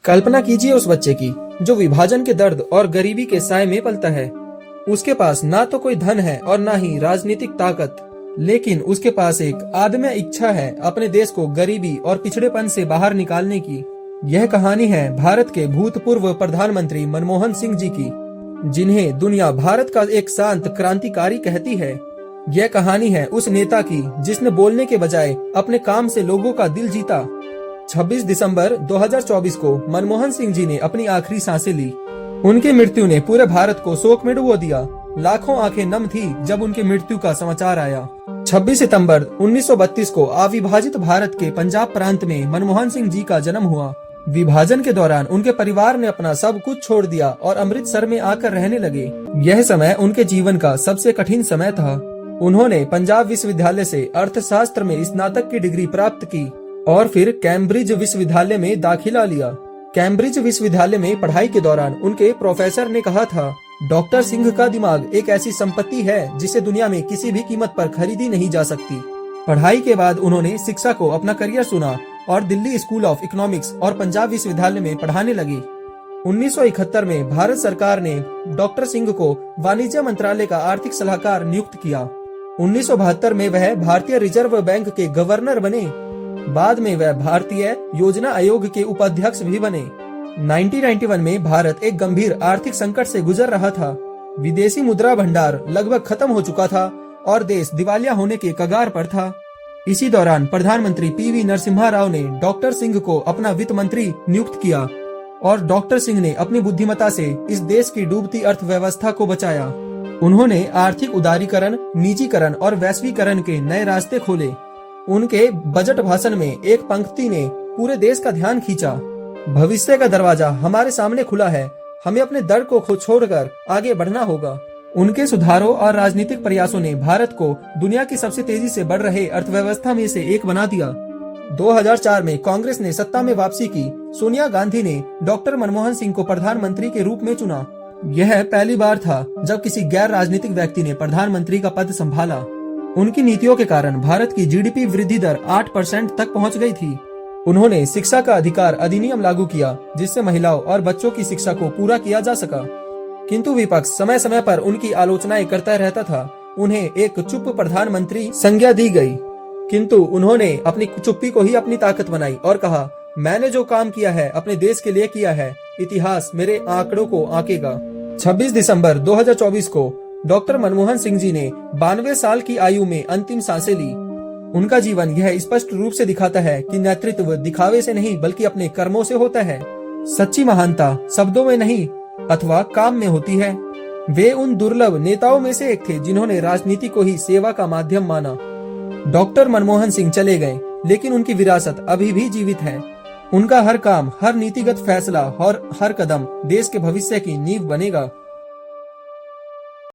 कल्पना कीजिए उस बच्चे की जो विभाजन के दर्द और गरीबी के साए में पलता है। उसके पास ना तो कोई धन है और ना ही राजनीतिक ताकत, लेकिन उसके पास एक आदम्य इच्छा है अपने देश को गरीबी और पिछड़ेपन से बाहर निकालने की। यह कहानी है भारत के भूतपूर्व प्रधानमंत्री मनमोहन सिंह जी की, जिन्हें दुनिया भारत का एक शांत क्रांतिकारी कहती है। यह कहानी है उस नेता की जिसने बोलने के बजाय अपने काम से लोगों का दिल जीता। 26 दिसंबर 2024 को मनमोहन सिंह जी ने अपनी आखिरी सांसें ली। उनकी मृत्यु ने पूरे भारत को शोक में डुबो दिया। लाखों आंखें नम थी जब उनकी मृत्यु का समाचार आया। 26 सितंबर 1932 को अविभाजित भारत के पंजाब प्रांत में मनमोहन सिंह जी का जन्म हुआ। विभाजन के दौरान उनके परिवार ने अपना सब कुछ छोड़ दिया और अमृतसर में आकर रहने लगे। यह समय उनके जीवन का सबसे कठिन समय था। उन्होंने पंजाब विश्वविद्यालय से अर्थशास्त्र में स्नातक की डिग्री प्राप्त की और फिर कैम्ब्रिज विश्वविद्यालय में दाखिला लिया। कैम्ब्रिज विश्वविद्यालय में पढ़ाई के दौरान उनके प्रोफेसर ने कहा था, डॉक्टर सिंह का दिमाग एक ऐसी संपत्ति है जिसे दुनिया में किसी भी कीमत पर खरीदी नहीं जा सकती। पढ़ाई के बाद उन्होंने शिक्षा को अपना करियर चुना और दिल्ली स्कूल ऑफ इकोनॉमिक्स और पंजाब विश्वविद्यालय में पढ़ाने लगे। 1971 में भारत सरकार ने डॉक्टर सिंह को वाणिज्य मंत्रालय का आर्थिक सलाहकार नियुक्त किया। 1972 में वह भारतीय रिजर्व बैंक के गवर्नर बने। बाद में वह भारतीय योजना आयोग के उपाध्यक्ष भी बने। 1991 में भारत एक गंभीर आर्थिक संकट से गुजर रहा था। विदेशी मुद्रा भंडार लगभग खत्म हो चुका था और देश दिवालिया होने के कगार पर था। इसी दौरान प्रधानमंत्री पीवी नरसिम्हा राव ने डॉक्टर सिंह को अपना वित्त मंत्री नियुक्त किया और डॉक्टर सिंह ने अपनी बुद्धिमत्ता से इस देश की डूबती अर्थव्यवस्था को बचाया। उन्होंने आर्थिक उदारीकरण, निजीकरण और वैश्वीकरण के नए रास्ते खोले। उनके बजट भाषण में एक पंक्ति ने पूरे देश का ध्यान खींचा, भविष्य का दरवाजा हमारे सामने खुला है, हमें अपने डर को छोड़कर आगे बढ़ना होगा। उनके सुधारों और राजनीतिक प्रयासों ने भारत को दुनिया की सबसे तेजी से बढ़ रहे अर्थव्यवस्था में से एक बना दिया। 2004 में कांग्रेस ने सत्ता में वापसी की। सोनिया गांधी ने डॉक्टर मनमोहन सिंह को प्रधानमंत्री के रूप में चुना। यह पहली बार था जब किसी गैर राजनीतिक व्यक्ति ने प्रधानमंत्री का पद संभाला। उनकी नीतियों के कारण भारत की जीडीपी वृद्धि दर 8% तक पहुंच गई थी। उन्होंने शिक्षा का अधिकार अधिनियम लागू किया, जिससे महिलाओं और बच्चों की शिक्षा को पूरा किया जा सका। किंतु विपक्ष समय समय पर उनकी आलोचनाएं करता रहता था। उन्हें एक चुप प्रधानमंत्री संज्ञा दी गई, किंतु उन्होंने अपनी चुप्पी को ही अपनी ताकत बनाई और कहा, मैंने जो काम किया है अपने देश के लिए किया है, इतिहास मेरे आंकड़ों को आंकेगा। 26 दिसंबर 2024 को डॉक्टर मनमोहन सिंह जी ने 92 साल की आयु में अंतिम सांसें ली। उनका जीवन यह स्पष्ट रूप से दिखाता है कि नेतृत्व दिखावे से नहीं बल्कि अपने कर्मों से होता है। सच्ची महानता शब्दों में नहीं अथवा काम में होती है। वे उन दुर्लभ नेताओं में से एक थे जिन्होंने राजनीति को ही सेवा का माध्यम माना। डॉक्टर मनमोहन सिंह चले गए, लेकिन उनकी विरासत अभी भी जीवित है। उनका हर काम, हर नीतिगत फैसला और हर कदम देश के भविष्य की नींव बनेगा।